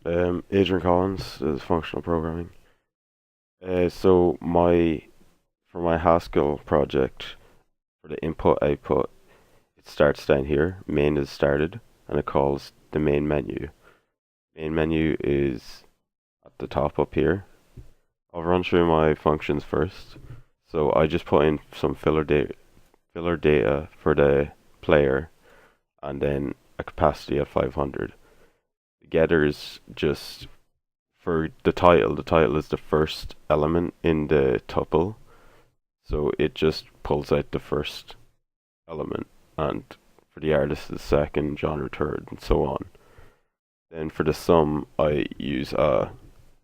Adrian Collins is functional programming. So for my Haskell project, for the input output, it starts down here. Main is started, and it calls the main menu. Main menu is at the top up here. I'll run through my functions first. So I just put in some filler data for the player, and then a capacity of 500. The getter is just for the title. The title is the first element in the tuple, so it just pulls out the first element, and for the artist the second, genre third, and so on. Then for the sum, I use a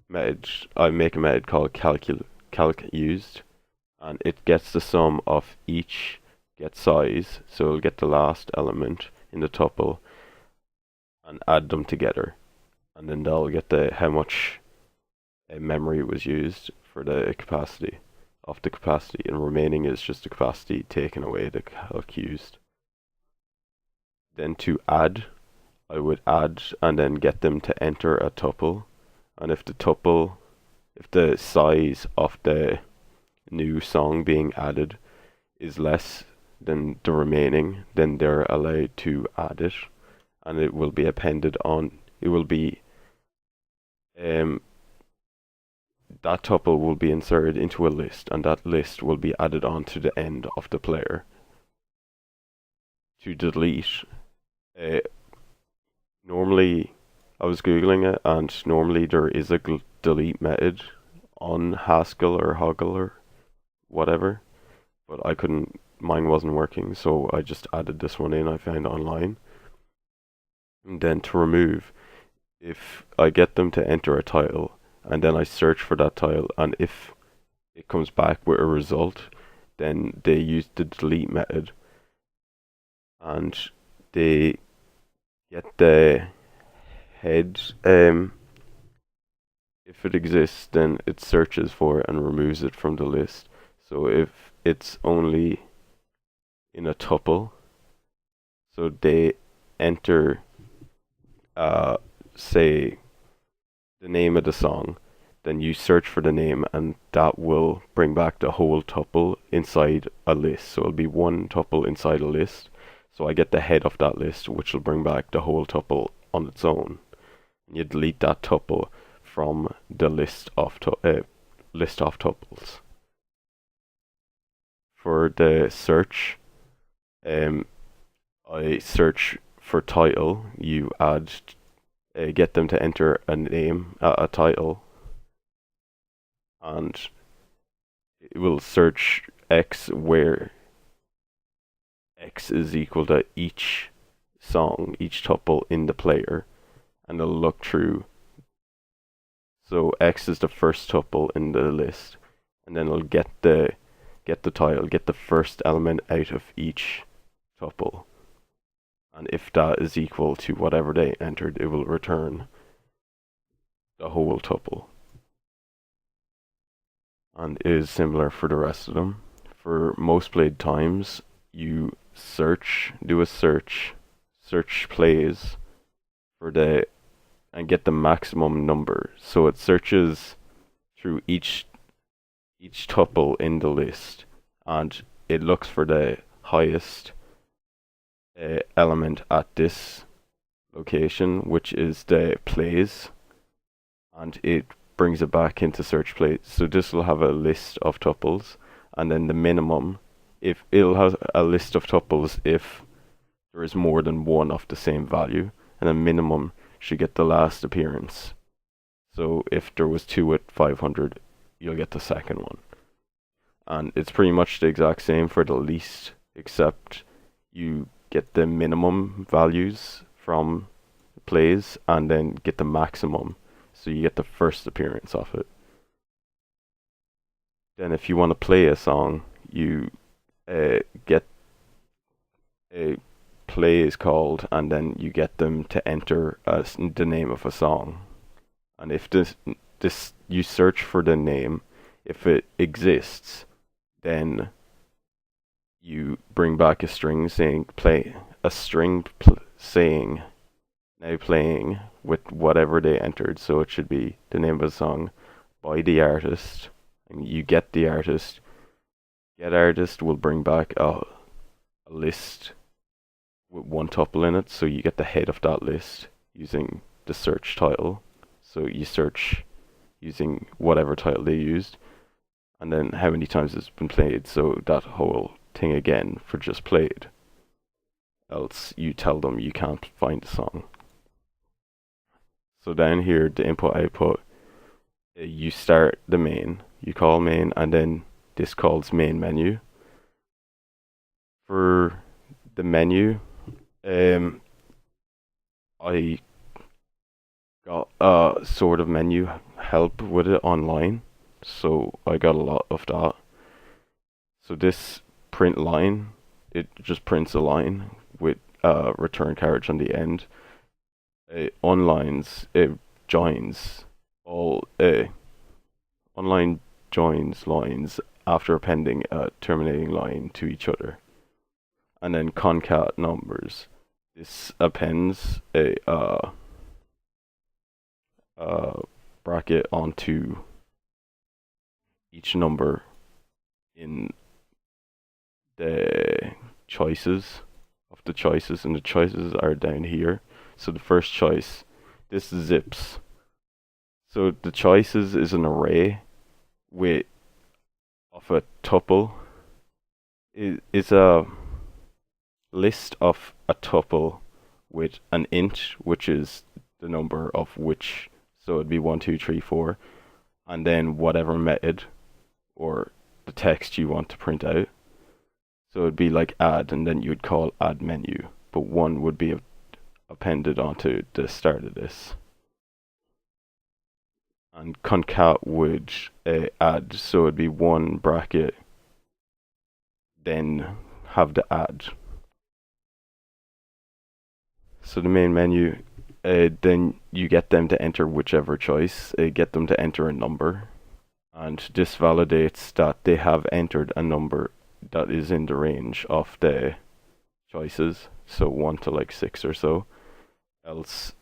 method. I make a method called calc used, and it gets the sum of each get size, so it'll get the last element in the tuple and add them together, and then they'll get the how much memory was used for the capacity of the capacity, and remaining is just the capacity taken away, the calc used. Then to add, I would add and then get them to enter a tuple, and if the size of the new song being added is less than the remaining, then they're allowed to add it, and it will be appended on. It will be that tuple will be inserted into a list, and that list will be added on to the end of the player. To delete, uh, normally I was googling it, and normally there is a delete method on Haskell or Hoggle or whatever, but I couldn't. Mine wasn't working, so I just added this one in. I found online, and then to remove, if I get them to enter a title, and then I search for that title, and if it comes back with a result, then they use the delete method, and they get the head. If it exists, then it searches for it and removes it from the list. So if it's only in a tuple, so they enter, say, the name of the song, then you search for the name, and that will bring back the whole tuple inside a list. So it'll be one tuple inside a list. So I get the head of that list, which will bring back the whole tuple on its own. And you delete that tuple from the list of tuples. For the search, I search for title. You add, get them to enter a name, a title, and it will search X where X is equal to each song, each tuple in the player, and it'll look through. So X is the first tuple in the list, and then it'll get the title, get the first element out of each tuple, and if that is equal to whatever they entered, it will return the whole tuple. And it is similar for the rest of them. For most played times, you do a search plays for the and get the maximum number. So it searches through each tuple in the list, and it looks for the highest element at this location, which is the plays, and it brings it back into search plays. So this will have a list of tuples, and then the minimum, if it'll have a list of tuples if there is more than one of the same value, and a minimum should get the last appearance. So if there was two at 500, you'll get the second one. And it's pretty much the exact same for the least, except you get the minimum values from plays and then get the maximum. So you get the first appearance of it. Then if you want to play a song, you get a play is called, and then you get them to enter the name of a song. And if this you search for the name, if it exists, then you bring back a string saying saying now playing with whatever they entered. So it should be the name of the song by the artist, and you get the artist. Get artist will bring back a list with one tuple in it, so you get the head of that list using the search title. So you search using whatever title they used, and then how many times it's been played, so that whole thing again for just played. Else you tell them you can't find the song. So down here, the input output, you start the main, you call main, and then this calls main menu. For the menu, I got a sort of menu help with it online, so I got a lot of that. So this print line, it just prints a line with a return carriage on the end. It onlines, it joins all online joins lines after appending a terminating line to each other. And then concat numbers. This appends a bracket onto each number in the choices of the choices, and the choices are down here. So the first choice, this zips. So the choices is an array with of a tuple. It's a list of a tuple with an int, which is the number of which, so it'd be 1, 2, 3, 4, and then whatever method or the text you want to print out. So it'd be like add, and then you'd call add menu, but one would be appended onto the start of this. And concat would add, so it'd be one bracket, then have the add. So the main menu, then you get them to enter whichever choice, get them to enter a number, and this validates that they have entered a number that is in the range of the choices, so 1 to like 6 or so. Else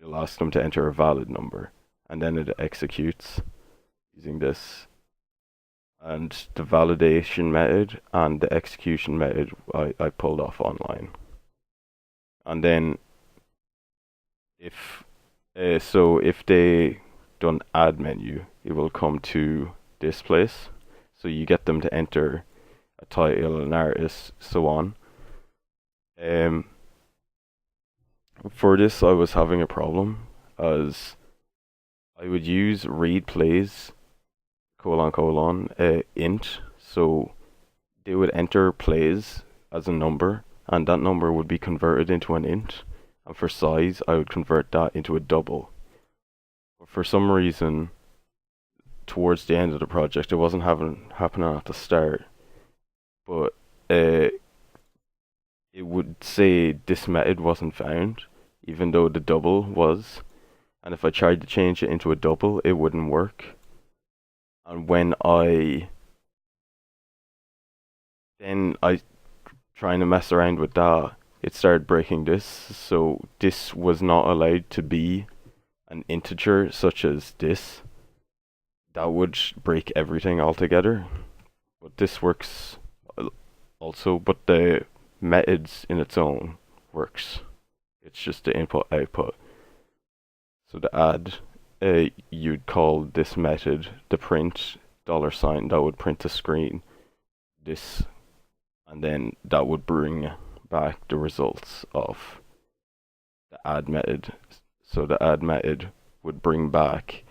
you'll ask them to enter a valid number, and then it executes using this. And the validation method and the execution method I pulled off online. And then if they done add menu, it will come to this place. So you get them to enter a title, an artist, so on. For this, I was having a problem as I would use read plays int, so they would enter plays as a number, and that number would be converted into an int, and for size I would convert that into a double. But for some reason, towards the end of the project, it wasn't happening at the start, but it would say this method wasn't found, even though the double was, and if I tried to change it into a double, it wouldn't work. And when I trying to mess around with that, it started breaking this, so this was not allowed to be an integer such as this. That would break everything altogether. But this works also, but the methods in its own works. It's just the input output. So the add, you'd call this method the print $, that would print a screen, this, and then that would bring back the results of the add method. So the add method would bring back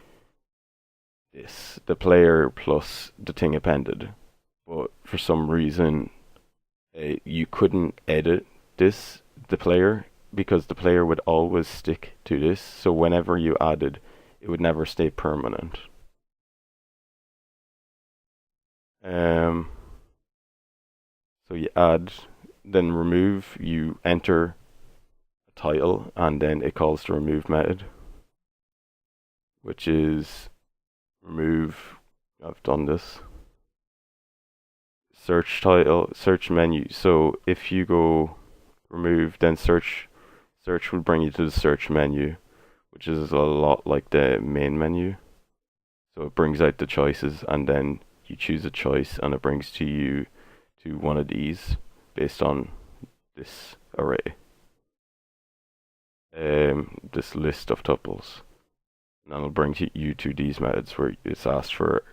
this, the player plus the thing appended. But for some reason, you couldn't edit this, the player, because the player would always stick to this. So whenever you added, it would never stay permanent. So you add, then remove, you enter a title, and then it calls the remove method, which is remove, I've done this, search title, search menu. So if you go remove, then search Search would bring you to the search menu, which is a lot like the main menu. So it brings out the choices, and then you choose a choice, and it brings to you to one of these based on this array, this list of tuples. And then it'll bring you to these methods where it's asked for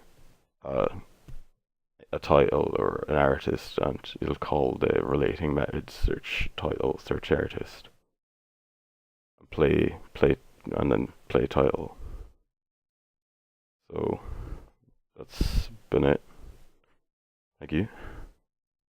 uh, a title or an artist, and it'll call the relating method search title, search artist, and and then play title. So that's been it. Thank you.